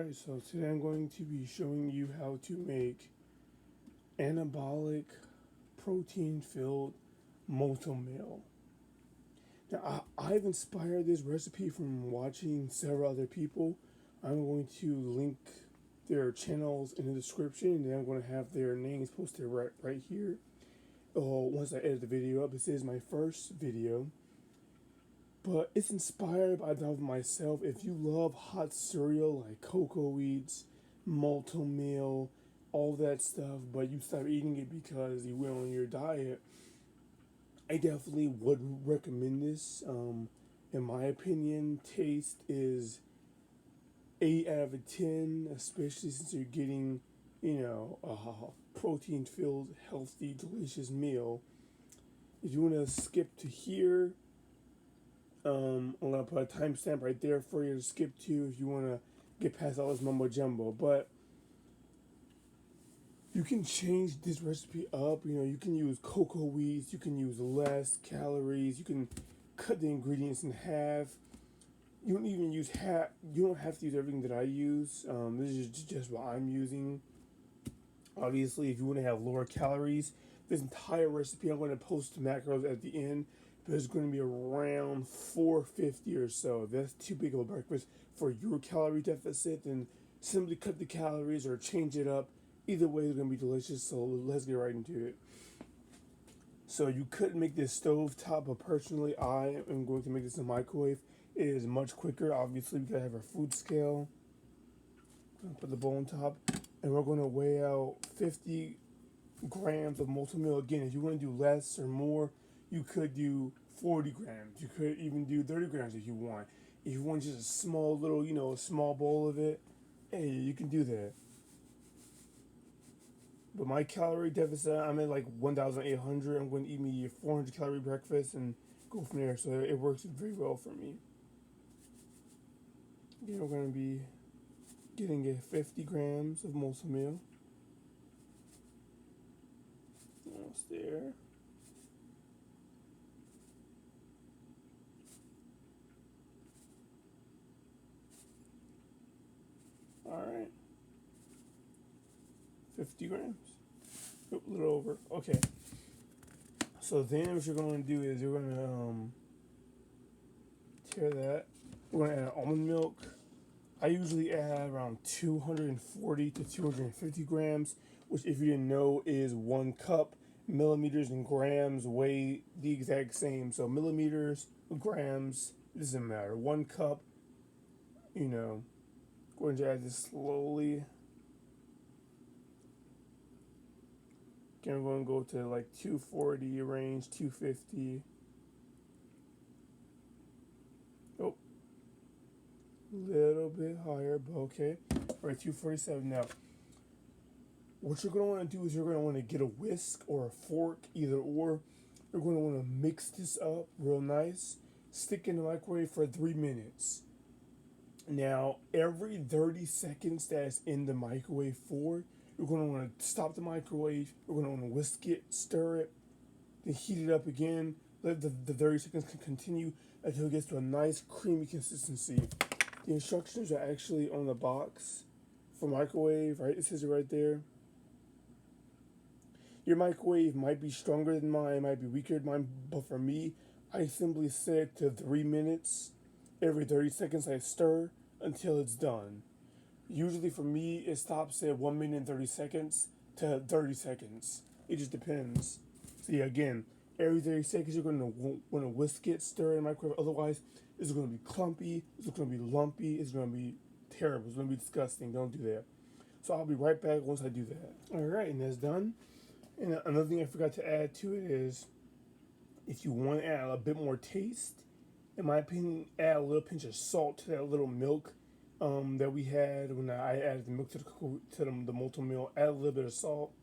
Alright, so today I'm going to be showing you how to make anabolic protein filled molten meal. Now, I've inspired this recipe from watching several other people. I'm going to link their channels in the description, and then I'm going to have their names posted right here. Once I edit the video up, this is my first video. But it's inspired by myself. If you love hot cereal like cocoa wheats, molten meal, all that stuff, but you stop eating it because you went on your diet, I definitely would recommend this. In my opinion, taste is 8 out of 10, especially since you're getting, a protein-filled, healthy, delicious meal. If you want to skip to here, I'm gonna put a timestamp right there for you to skip to if you wanna get past all this mumbo jumbo. But you can change this recipe up. You can use cocoa wheats, you can use less calories, you can cut the ingredients in half. You don't even use half. You don't have to use everything that I use. This is just what I'm using. Obviously, if you want to have lower calories, this entire recipe I'm going to post the macros at the end. But it's going to be around 450 or so. If that's too big of a breakfast for your calorie deficit, then simply cut the calories or change it up. Either way, it's going to be delicious. So let's get right into it. So you could make this stove top, but personally, I am going to make this in the microwave. It is much quicker. Obviously, we gotta have our food scale. I'm gonna put the bowl on top, and we're going to weigh out 50 grams of molten meal. Again, if you want to do less or more, you could do 40 grams. You could even do 30 grams if you want. If you want just a small little, a small bowl of it, hey, you can do that. But my calorie deficit, I'm at like 1,800. I'm going to eat me a 400 calorie breakfast and go from there. So it works very well for me. Again, we're going to be getting a 50 grams of molten meal. Almost there. Alright. 50 grams. Oh, a little over. Okay. So then what you're going to do is you're going to tear that. We're going to add almond milk. I usually add around 240 to 250 grams, which if you didn't know is 1 cup. Millimeters and grams weigh the exact same. So millimeters, grams, doesn't matter. 1 cup, going to add this slowly. Again, I'm going to go to like 240 range, 250. Oh, little bit higher, but okay. All right, 247 now. What you're going to want to do is you're going to want to get a whisk or a fork, either or. You're going to want to mix this up real nice. Stick in the microwave for 3 minutes. Now, every 30 seconds that's in the microwave for, you're going to want to stop the microwave. You're going to want to whisk it, stir it, then heat it up again. Let the 30 seconds continue until it gets to a nice creamy consistency. The instructions are actually on the box for microwave, right? It says it right there. Your microwave might be stronger than mine, might be weaker than mine, but for me, I simply set it to 3 minutes. Every 30 seconds I stir until it's done. Usually for me, it stops at 1 minute and 30 seconds to 30 seconds. It just depends. So yeah, again, every 30 seconds you're going to want to whisk it, stir it in the microwave. Otherwise, it's going to be clumpy, it's going to be lumpy, it's going to be terrible, it's going to be disgusting. Don't do that. So I'll be right back once I do that. Alright, and that's done. And another thing I forgot to add to it is, if you want to add a bit more taste, in my opinion, add a little pinch of salt to that little milk that we had when I added the milk to the molten meal. Add a little bit of salt,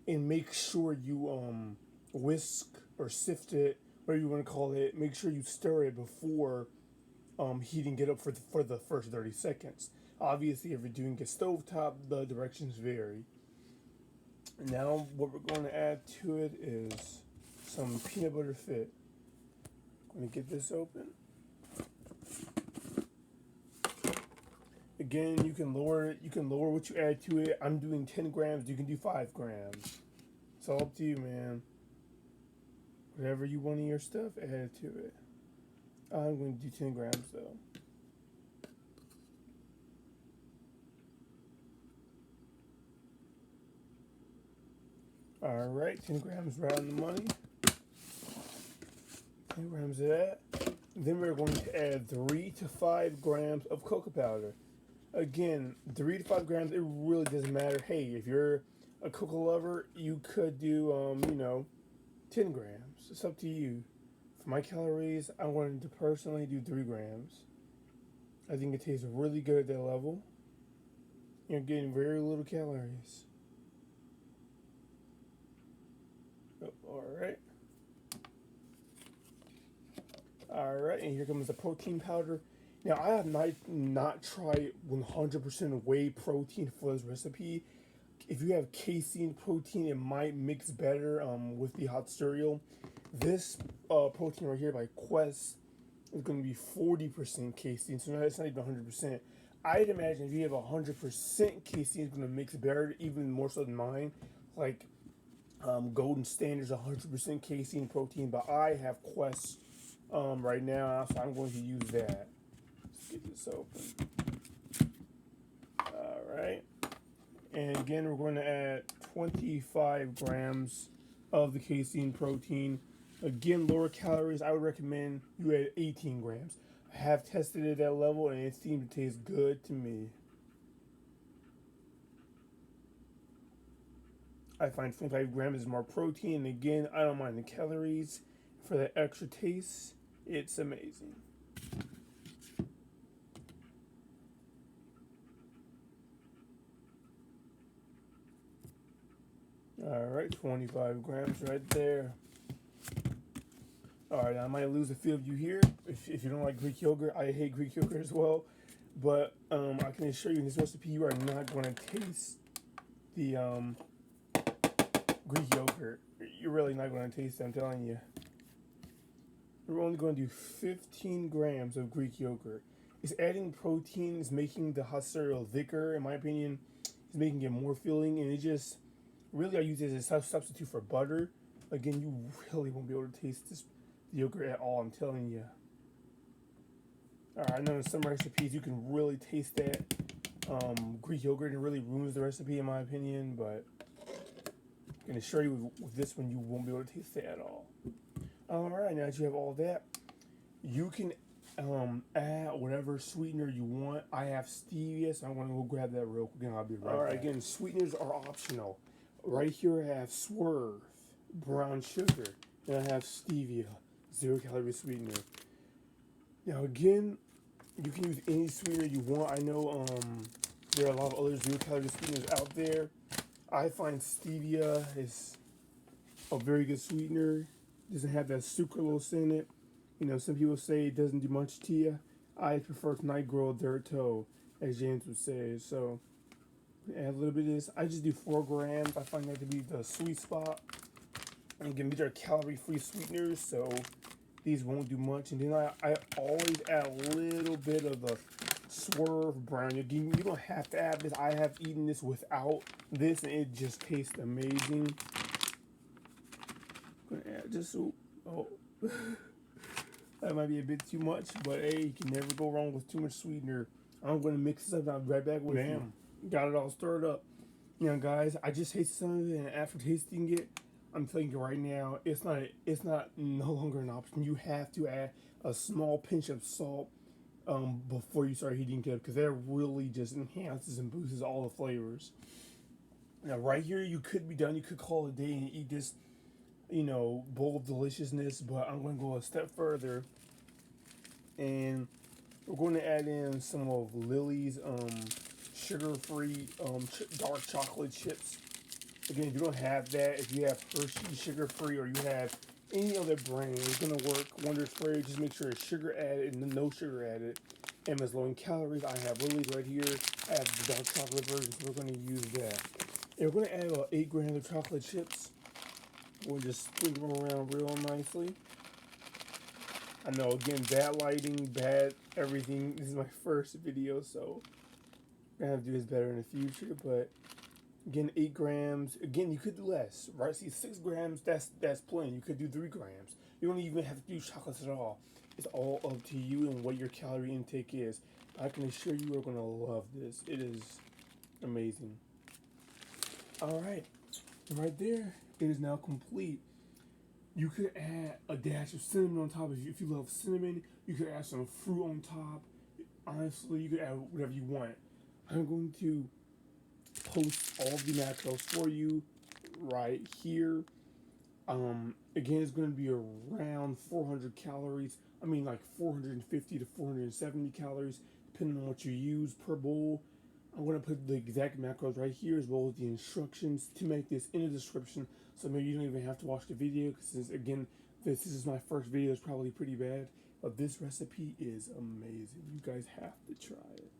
and make sure you whisk or sift it, whatever you want to call it. Make sure you stir it before heating it up for the first 30 seconds. Obviously, if you're doing a stovetop, the directions vary. Now what we're going to add to it is some peanut butter fit. I'm going to get this open. again, you can lower it. You can lower what you add to it. I'm doing 10 grams. You can do 5 grams. It's all up to you, man. Whatever you want in your stuff, add it to it. I'm going to do 10 grams though. Alright, 10 grams right on the money. 10 grams of that. Then we're going to add 3 to 5 grams of cocoa powder. Again, 3 to 5 grams, it really doesn't matter. Hey, if you're a cocoa lover, you could do, 10 grams. It's up to you. For my calories, I'm going to personally do 3 grams. I think it tastes really good at that level. You're getting very little calories. Alright. Alright, and here comes the protein powder. Now, I have not tried 100% whey protein for this recipe. If you have casein protein, it might mix better with the hot cereal. This protein right here by Quest is going to be 40% casein, so it's not even 100%. I'd imagine if you have 100% casein, it's going to mix better, even more so than mine. Like Golden Standard's 100% casein protein, but I have Quest right now, so I'm going to use that. Let's get this open. Alright. And again, we're going to add 25 grams of the casein protein. Again, lower calories, I would recommend you add 18 grams. I have tested it at that level and it seemed to taste good to me. I find 25 grams is more protein. And again, I don't mind the calories. For that extra taste, it's amazing. Alright, 25 grams right there. Alright, I might lose a few of you here. If you don't like Greek yogurt, I hate Greek yogurt as well. But I can assure you in this recipe, you are not going to taste the Greek yogurt. You're really not going to taste it, I'm telling you. We're only going to do 15 grams of Greek yogurt. It's adding protein, it's making the hot cereal thicker, in my opinion. It's making it more filling, and it just, really I use it as a substitute for butter. Again, you really won't be able to taste this yogurt at all, I'm telling you. Alright, I know in some recipes you can really taste that Greek yogurt, and it really ruins the recipe in my opinion, but I can assure you with this one you won't be able to taste it at all. Alright, now that you have all that, you can add whatever sweetener you want. I have stevia, so I'm going to go grab that real quick and I'll be right back. Alright, again, sweeteners are optional. Right here I have Swerve, brown sugar, and I have stevia, 0 calorie sweetener. Now again, you can use any sweetener you want. I know there are a lot of other 0 calorie sweeteners out there. I find stevia is a very good sweetener. It doesn't have that sucralose in it. You know, some people say it doesn't do much to you. I prefer nitroglycerol, as James would say. So add a little bit of this. I just do 4 grams. I find that to be the sweet spot. And again, these are calorie-free sweeteners, so these won't do much. And then I always add a little bit of the Swerve brown. Again, you don't have to add this. I have eaten this without this, and it just tastes amazing. I'm gonna add just that might be a bit too much, but hey, you can never go wrong with too much sweetener. I'm gonna mix this up and I'll be right back with you. Got it all stirred up. You know, guys, I just tasted some of it, and after tasting it, I'm telling you right now, it's not no longer an option. You have to add a small pinch of salt before you start heating it up, because that really just enhances and boosts all the flavors. Now, right here, you could be done. You could call it a day and eat this, you know, bowl of deliciousness, but I'm going to go a step further, and we're going to add in some of Lily's sugar-free dark chocolate chips. Again, if you don't have that, if you have Hershey sugar-free or you have any other brand, it's going to work wonders for you. Just make sure it's sugar added and no sugar added, and it's low in calories. I have Lily's right here. I have the dark chocolate version, so we're going to use that. And we're going to add about 8 grams of chocolate chips. We'll just sprinkle them around real nicely. I know, again, bad lighting, bad everything. This is my first video, so gonna have to do this better in the future, but again, 8 grams. Again, you could do less, right? See, 6 grams. That's plenty. You could do 3 grams. You don't even have to do chocolates at all. It's all up to you and what your calorie intake is. I can assure you are gonna love this. It is amazing. All right, right there, it is now complete. You could add a dash of cinnamon on top if you love cinnamon. You could add some fruit on top. Honestly, you could add whatever you want. I'm going to post all of the macros for you right here. Again, it's going to be around 400 calories. I mean, like 450 to 470 calories, depending on what you use per bowl. I'm going to put the exact macros right here as well as the instructions to make this in the description. So maybe you don't even have to watch the video because, again, this is my first video. It's probably pretty bad. But this recipe is amazing. You guys have to try it.